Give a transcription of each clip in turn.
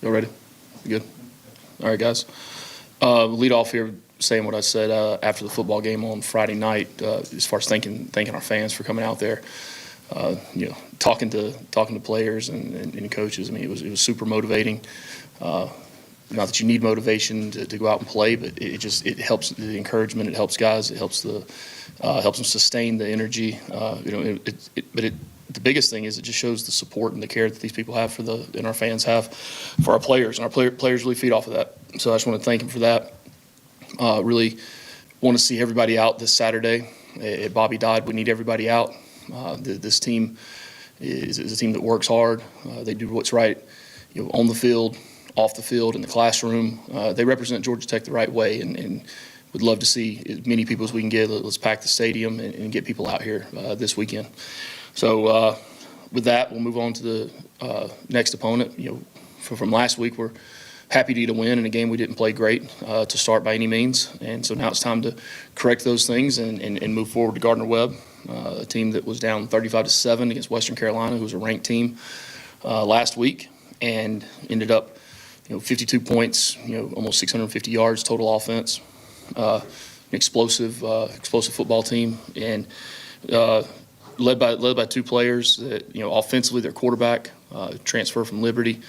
Y'all ready? Good. All right, guys. Lead off here saying what I said after the football game on Friday night, as far as thanking our fans for coming out there. Talking to players and coaches. I mean, it was super motivating. Not that you need motivation to go out and play, but it helps the encouragement. It helps guys. It helps helps them sustain the energy. The biggest thing is it just shows the support and the care that these people have and our fans have for our players, and our players really feed off of that. So I just want to thank them for that. Really want to see everybody out this Saturday at Bobby Dodd. We need everybody out. This team is a team that works hard. They do what's right, on the field, off the field, in the classroom. They represent Georgia Tech the right way, and would love to see as many people as we can get. Let's pack the stadium and get people out here this weekend. So with that, we'll move on to the next opponent. From last week, we're happy to get a win in a game we didn't play great to start by any means, and so now it's time to correct those things and move forward to Gardner-Webb, a team that was down 35-7 against Western Carolina, who was a ranked team last week, and ended up 52 points, almost 650 yards total offense. An explosive football team, and led by two players that, offensively, their quarterback transfer from Liberty,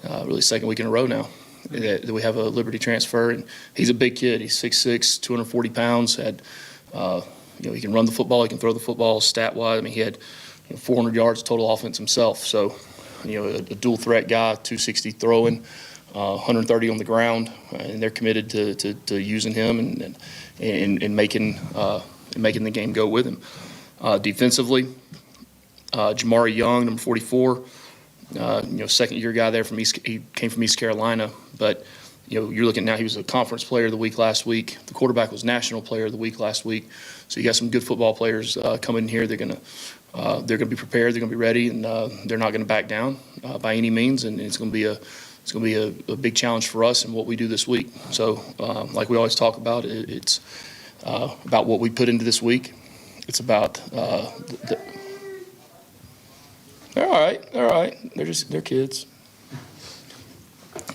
really second week in a row now that we have a Liberty transfer, and he's a big kid. He's 6'6", 240 pounds. He can run the football, he can throw the football. Stat-wise, I mean, he had 400 yards total offense himself. So, a dual threat guy, 260 throwing, 130 on the ground, and they're committed to using him and making the game go with him. Defensively, Jamari Young, number 44, second-year guy there he came from East Carolina, but you're looking now, he was a conference player of the week last week. The quarterback was national player of the week last week. So you got some good football players coming in here. They're gonna be prepared. They're gonna be ready, and they're not gonna back down by any means. And it's gonna be a big challenge for us in what we do this week. So like we always talk about, it's about what we put into this week. It's about they're all right. They're kids.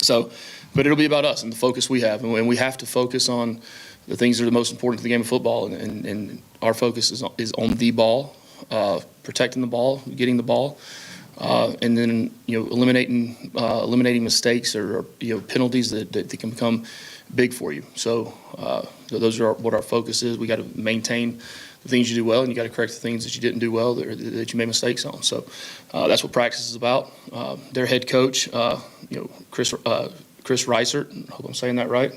So, but it'll be about us and the focus we have, and we have to focus on the things that are the most important to the game of football, and our focus is on the ball, protecting the ball, getting the ball, and then eliminating mistakes or penalties that can become big for you. So those are what our focus is. We got to maintain the things you do well, and you got to correct the things that you didn't do well that you made mistakes on. So that's what practice is about. Their head coach, Chris Reisert, I hope I'm saying that right.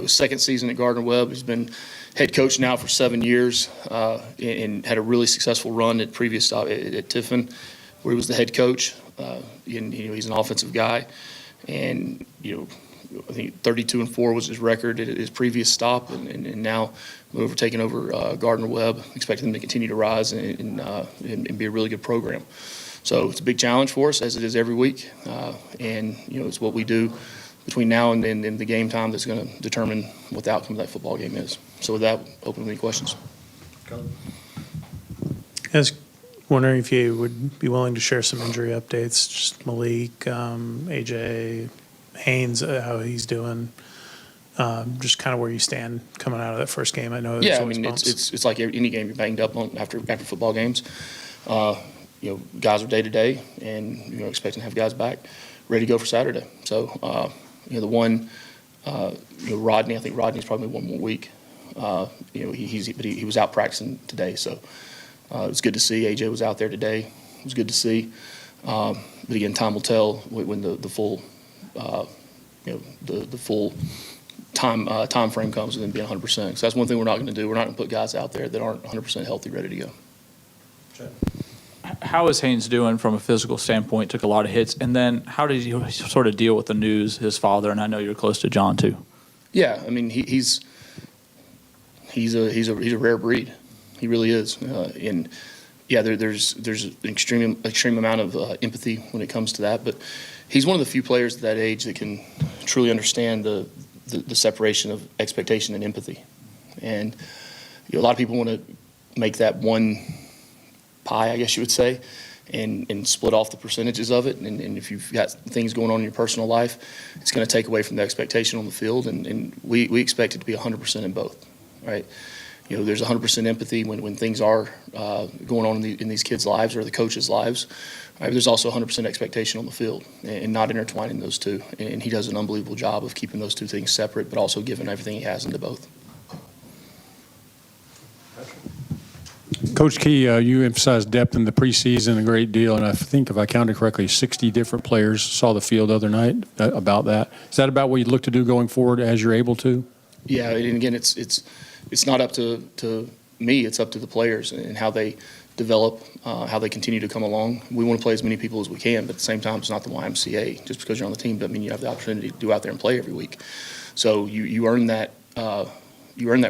Second season at Gardner-Webb. He's been head coach now for 7 years, and had a really successful run at previous stop at Tiffin, where he was the head coach. He's an offensive guy, and I think 32-4 was his record at his previous stop, and now we're taking over Gardner-Webb, expecting them to continue to rise and be a really good program. So it's a big challenge for us, as it is every week, and it's what we do between now and the game time that's going to determine what the outcome of that football game is. So with that, open to any questions. I was wondering if you would be willing to share some injury updates, just Malik, AJ, Haynes, how he's doing, just kind of where you stand coming out of that first game. I know I mean, it's like any game you're banged up on after football games. Guys are day to day, and expecting to have guys back ready to go for Saturday. So the one, Rodney, I think Rodney's probably 1 more week. He was out practicing today, so it was good to see. AJ was out there today. It was good to see. But again, time will tell when the full the full time frame comes and then being 100%. So that's one thing we're not going to do. We're not going to put guys out there that aren't 100% healthy, ready to go. Sure. How is Haynes doing from a physical standpoint? Took a lot of hits, and then how did you sort of deal with the news? His father, and I know you're close to John too. Yeah, I mean he's a rare breed. He really is, and yeah, there's an extreme amount of empathy when it comes to that. But he's one of the few players at that age that can truly understand the separation of expectation and empathy. And a lot of people want to make that one pie, I guess you would say, and split off the percentages of it. And if you've got things going on in your personal life, it's going to take away from the expectation on the field. And we expect it to be 100% in both, right? There's 100% empathy when things are going on in these kids' lives or the coaches' lives. Right? There's also 100% expectation on the field and not intertwining those two. And he does an unbelievable job of keeping those two things separate, but also giving everything he has into both. Coach Key, you emphasized depth in the preseason a great deal, and I think if I counted correctly, 60 different players saw the field the other night about that. Is that about what you'd look to do going forward as you're able to? Yeah, and again, it's not up to me. It's up to the players and how they develop, how they continue to come along. We want to play as many people as we can, but at the same time, it's not the YMCA. Just because you're on the team doesn't mean you have the opportunity to go out there and play every week. So you earn that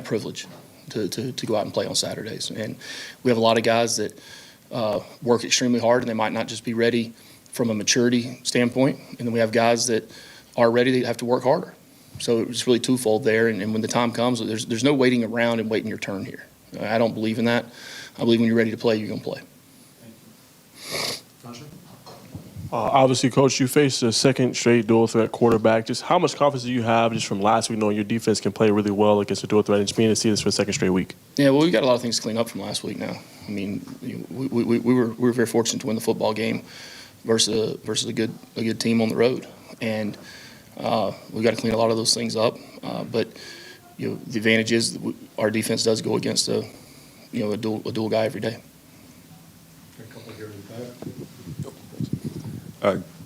privilege to go out and play on Saturdays. And we have a lot of guys that work extremely hard, and they might not just be ready from a maturity standpoint. And then we have guys that are ready, that have to work harder. So it's really twofold there. And when the time comes, there's no waiting around and waiting your turn here. I don't believe in that. I believe when you're ready to play, you're going to play. Obviously, Coach, you faced a second straight dual threat quarterback. Just how much confidence do you have just from last week knowing your defense can play really well against a dual threat and just being able to see this for a second straight week? Yeah, well, we've got a lot of things to clean up from last week now. I mean, we were very fortunate to win the football game versus a good team on the road. And we've got to clean a lot of those things up. But the advantage is our defense does go against a dual guy every day.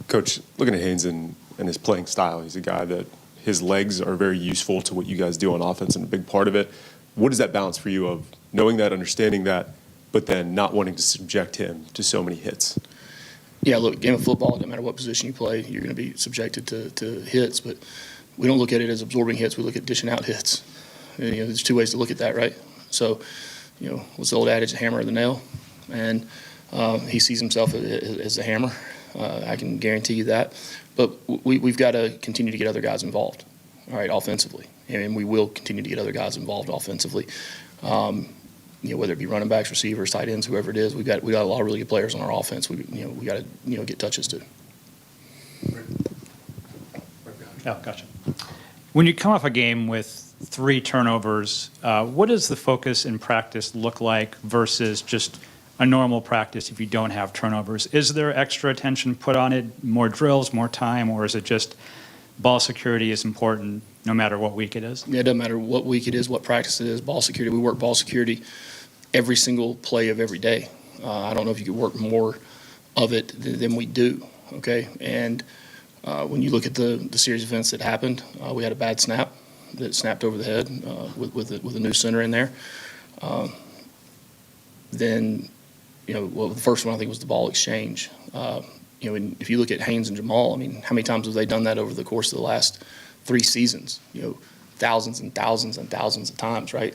Coach, looking at Haynes and his playing style, he's a guy that his legs are very useful to what you guys do on offense and a big part of it. What is that balance for you of knowing that, understanding that, but then not wanting to subject him to so many hits? Yeah, look, game of football, no matter what position you play, you're going to be subjected to hits. But we don't look at it as absorbing hits. We look at dishing out hits. And, there's two ways to look at that, right? So, what's the old adage, the hammer or the nail? And he sees himself as a hammer. I can guarantee you that. But we've got to continue to get other guys involved, all right, offensively. And we will continue to get other guys involved offensively. Whether it be running backs, receivers, tight ends, whoever it is, we got a lot of really good players on our offense. We got to get touches too. Oh, gotcha. When you come off a game with 3 turnovers, what does the focus in practice look like versus just a normal practice if you don't have turnovers? Is there extra attention put on it, more drills, more time, or is it just ball security is important no matter what week it is? Yeah, it doesn't matter what week it is, what practice it is, ball security. We work ball security every single play of every day. I don't know if you could work more of it than we do, okay? And when you look at the series of events that happened, we had a bad snap that snapped over the head with a new center in there. Then, the first one I think was the ball exchange. And if you look at Haynes and Jamal, I mean, how many times have they done that over the course of the last 3 seasons? Thousands and thousands and thousands of times, right?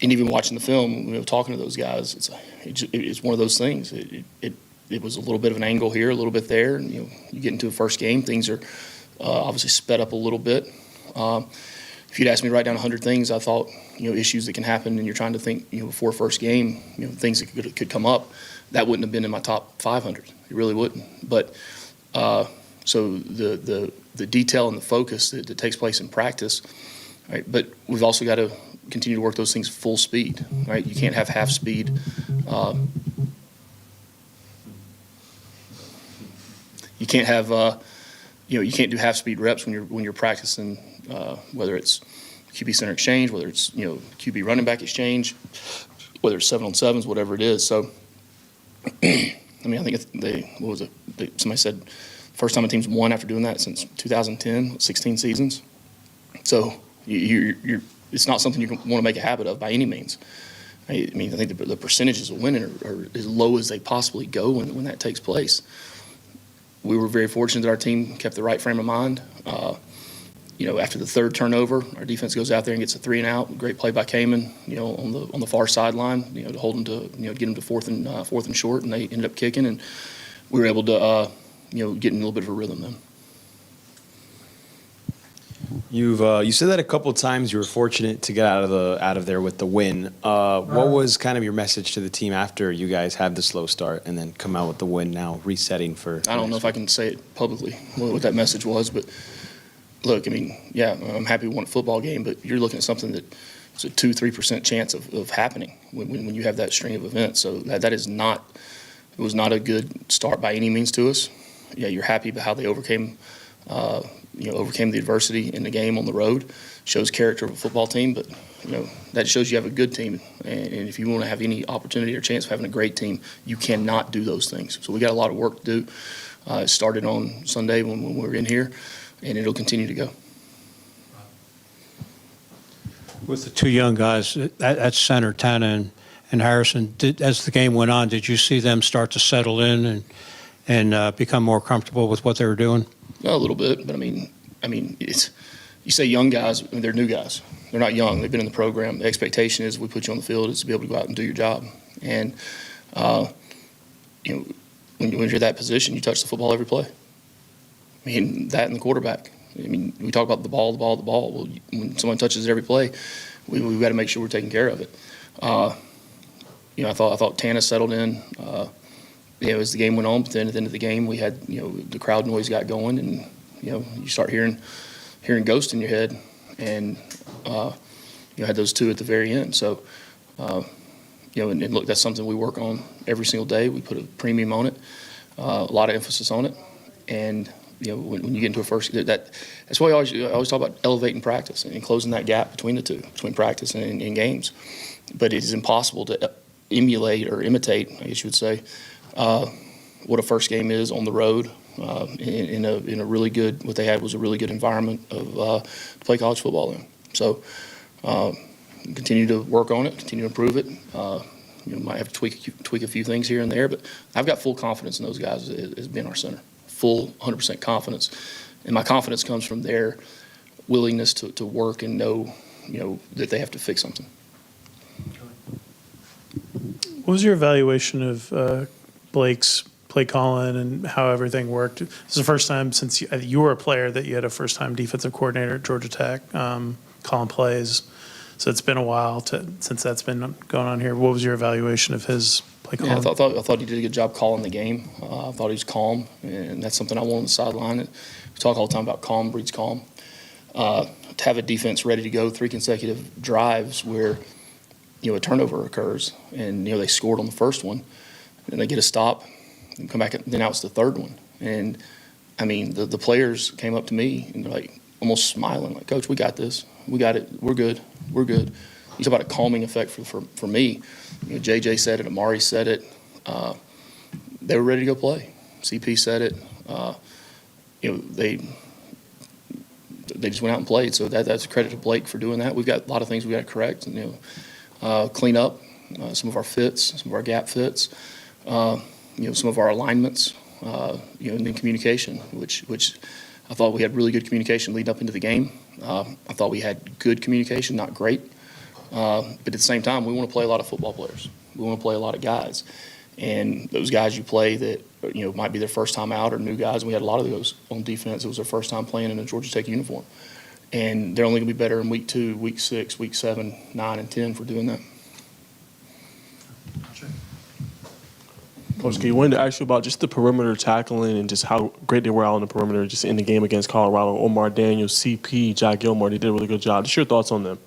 And even watching the film, talking to those guys, it's one of those things. It was a little bit of an angle here, a little bit there. And, you get into a first game, things are obviously sped up a little bit. If you'd asked me to write down 100 things, I thought, issues that can happen, and you're trying to think, before first game, things that could come up, that wouldn't have been in my top 500. It really wouldn't. But so the detail and the focus that takes place in practice, right? But we've also got to continue to work those things full speed, right? You can't have half speed. You can't have you can't do half speed reps when you're practicing, whether it's QB center exchange, whether it's QB running back exchange, whether it's 7-on-7s, whatever it is. So, I mean, I think somebody said first time a team's won after doing that since 2010, 16 seasons. So it's not something you want to make a habit of by any means. I mean, I think the percentages of winning are as low as they possibly go when that takes place. We were very fortunate that our team kept the right frame of mind. After the 3rd turnover, our defense goes out there and gets a 3-and-out. Great play by Kamen, on the far sideline, to hold them to, get them to fourth and short, and they ended up kicking, and we were able to, get in a little bit of a rhythm then. You said that a couple of times. You were fortunate to get out of there with the win. What was kind of your message to the team after you guys had the slow start and then come out with the win? Now resetting for. I don't know if I can say it publicly what that message was, but look, I mean, yeah, I'm happy we won a football game, but you're looking at something that it's a 2-3% chance of happening when you have that string of events. So that is not, it was not a good start by any means to us. Yeah, you're happy about how they overcame the adversity in the game on the road. Shows character of a football team, but that shows you have a good team. And if you want to have any opportunity or chance of having a great team, you cannot do those things. So we got a lot of work to do. It started on Sunday when we were in here, and it'll continue to go. With the two young guys at center, Tanner and Harrison, as the game went on, did you see them start to settle in and become more comfortable with what they were doing? A little bit, but I mean, it's, you say young guys, I mean, they're new guys. They're not young. They've been in the program. The expectation is we put you on the field is to be able to go out and do your job. And when you're in that position, you touch the football every play. I mean, that and the quarterback. I mean, we talk about the ball. Well, when someone touches it every play, we've got to make sure we're taking care of it. I thought Tana settled in. As the game went on, but then at the end of the game, we had the crowd noise got going, and you start hearing ghosts in your head, and you had those two at the very end. So and look, that's something we work on every single day. We put a premium on it, a lot of emphasis on it, and when you get into a first, that's why I always talk about elevating practice and closing that gap between the two, between practice and games. But it is impossible to emulate or imitate, I guess you would say, what a first game is on the road in a really good. What they had was a really good environment to play college football in. So continue to work on it, continue to improve it. Might have to tweak a few things here and there, but I've got full confidence in those guys as being our center. Full 100% confidence, and my confidence comes from their willingness to work and know that they have to fix something. What was your evaluation of Blake's play calling and how everything worked? This is the first time since you were a player that you had a first-time defensive coordinator at Georgia Tech calling plays. So it's been a while since that's been going on here. What was your evaluation of his play calling? Yeah, I thought he did a good job calling the game. I thought he was calm, and that's something I want on the sideline. We talk all the time about calm breeds calm. To have a defense ready to go 3 consecutive drives where a turnover occurs, and they scored on the first one, and they get a stop, and come back, then now it's the third one. And I mean, the players came up to me and they're like almost smiling, like, "Coach, we got this. We got it. We're good. We're good." You talk about a calming effect for me. JJ said it. Amari said it. They were ready to go play. CP said it. They just went out and played. So that's a credit to Blake for doing that. We've got a lot of things we got to correct and clean up. Some of our fits, some of our gap fits. Some of our alignments. And then communication, which I thought we had really good communication leading up into the game. I thought we had good communication, not great. But at the same time, we want to play a lot of football players. We want to play a lot of guys. And those guys you play that, might be their first time out or new guys. And we had a lot of those on defense. It was their first time playing in a Georgia Tech uniform. And they're only going to be better in week 2, week 6, week 7, 9, and 10 for doing that. Coach Key, wanted to ask you about just the perimeter tackling and just how great they were out on the perimeter just in the game against Colorado. Omar Daniels, CP, Jack Gilmore, they did a really good job. Just your thoughts on them.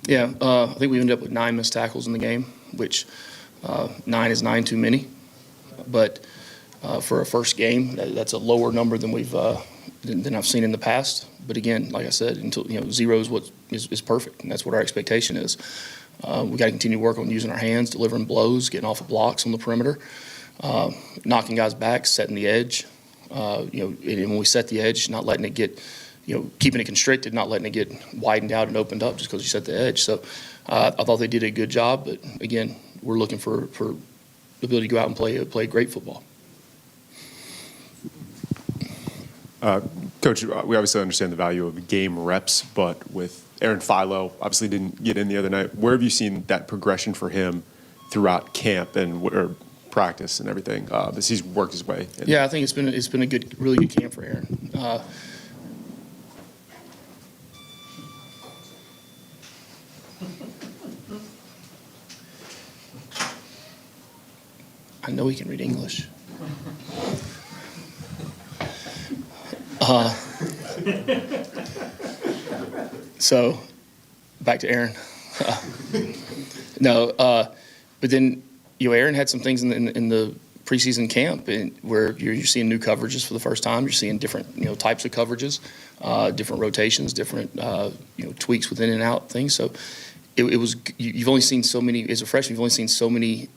Yeah, I think we ended up with 9 missed tackles in the game, which 9 is 9 too many. But for a first game, that's a lower number than than I've seen in the past. But again, like I said, until 0 is what is perfect, and that's what our expectation is. We got to continue to work on using our hands, delivering blows, getting off of blocks on the perimeter, knocking guys back, setting the edge. And when we set the edge, not letting it get, keeping it constricted, not letting it get widened out and opened up just because you set the edge. So I thought they did a good job, but again, we're looking for the ability to go out and play great football. Coach, we obviously understand the value of game reps, but with Aaron Philo, obviously didn't get in the other night. Where have you seen that progression for him throughout camp or practice and everything as he's worked his way? Yeah, I think it's been a really good camp for Aaron. I know he can read English. So, back to Aaron. No, but then, Aaron had some things in the preseason camp where you're seeing new coverages for the first time. You're seeing different, types of coverages, different rotations, different, tweaks within and out things. So it was, you've only seen so many, as a freshman, you've only seen so many,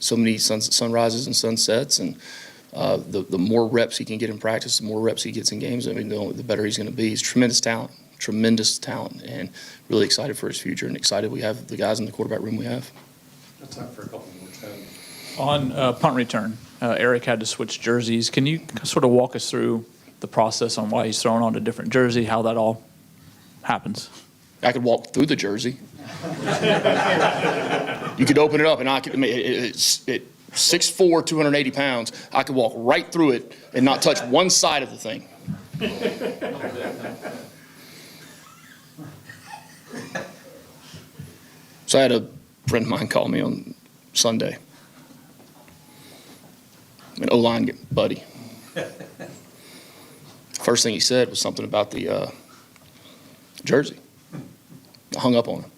so many sunrises and sunsets. And the more reps he can get in practice, the more reps he gets in games, the better he's going to be. He's tremendous talent, and really excited for his future and excited we have the guys in the quarterback room we have. That's time for a couple more. On punt return, Eric had to switch jerseys. Can you sort of walk us through the process on why he's thrown on a different jersey, how that all happens? I could walk through the jersey. You could open it up, and it's 6'4", 280 pounds. I could walk right through it and not touch one side of the thing. So I had a friend of mine call me on Sunday, an O-line buddy. First thing he said was something about the jersey. I hung up on him.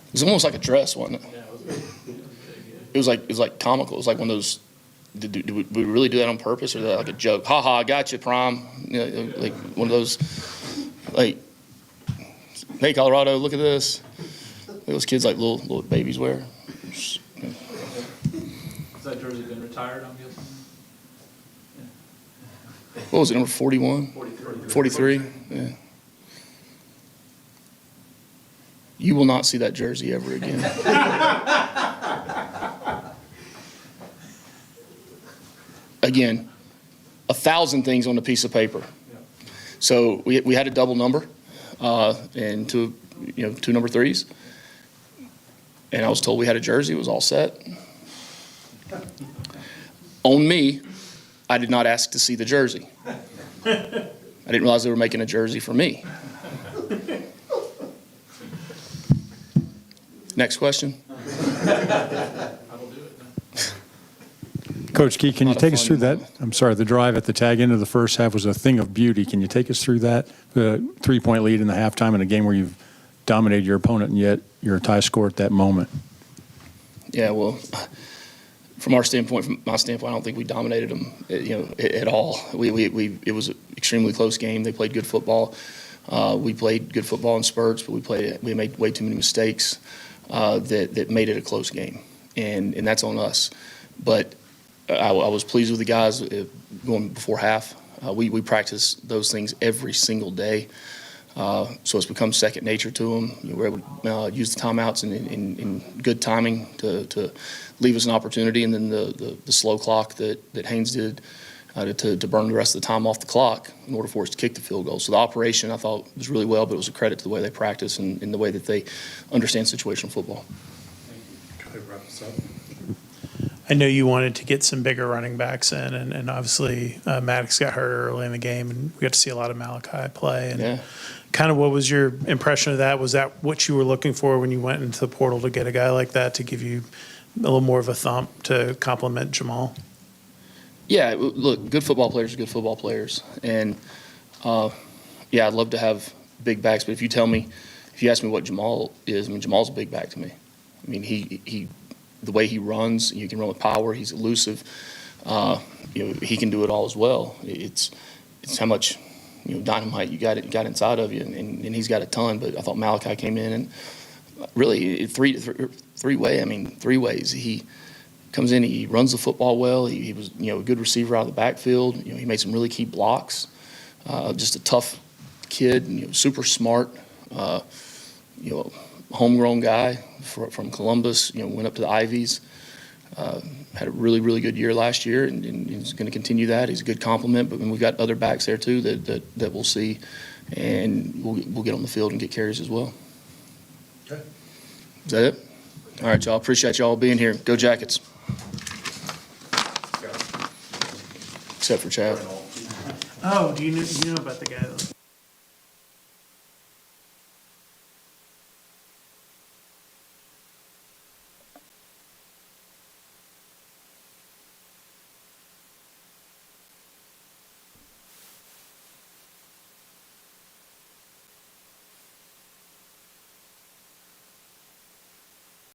It was almost like a dress, wasn't it? It was like comical. It was like one of those. Did we really do that on purpose, or is that like a joke? Ha ha! I got you, prom. Like one of those. Like, hey, Colorado, look at this. Those kids like little babies wear. Has that jersey been retired, I'm guessing? What was it, number 41? 43? Yeah. You will not see that jersey ever again. Again, 1,000 things on a piece of paper. So we had a double number and two number threes. And I was told we had a jersey. It was all set. On me, I did not ask to see the jersey. I didn't realize they were making a jersey for me. Next question. Coach Key, can you Lot of take us fun. through that? I'm sorry, the drive at the tag end of the first half was a thing of beauty. Can you take us through that? The 3-point lead in the halftime in a game where you've dominated your opponent, and yet you're a tie score at that moment. Yeah, well, from my standpoint, I don't think we dominated them, at all. It was an extremely close game. They played good football. We played good football in spurts, but we made way too many mistakes that made it a close game, and that's on us. But I was pleased with the guys going before half. We practice those things every single day. So it's become second nature to them. We're able to use the timeouts in good timing to leave us an opportunity, and then the slow clock that Haynes did to burn the rest of the time off the clock in order for us to kick the field goal. So the operation, I thought, was really well, but it was a credit to the way they practice and the way that they understand situational football. I know you wanted to get some bigger running backs in, and obviously Maddox got hurt early in the game, and we got to see a lot of Malachi play. And Yeah. kind of what was your impression of that? Was that what you were looking for when you went into the portal to get a guy like that to give you a little more of a thump to complement Jamal? Yeah, look, good football players are good football players. And, I'd love to have big backs, but if you ask me what Jamal is, Jamal's a big back to me. He the way he runs, you can run with power, he's elusive. He can do it all as well. It's how much, dynamite you got inside of you, and he's got a ton, but I thought Malachi came in and really three ways. He comes in, he runs the football well. He was, a good receiver out of the backfield. He made some really key blocks. Just a tough kid, super smart. Homegrown guy from Columbus. Went up to the Ivies. Had a really, really good year last year, and he's going to continue that. He's a good compliment, but we've got other backs there too that we'll see, and we'll get on the field and get carries as well. Okay. Is that it? All right, y'all. Appreciate y'all being here. Go Jackets. Except for Chad. Oh, do you know about the guy that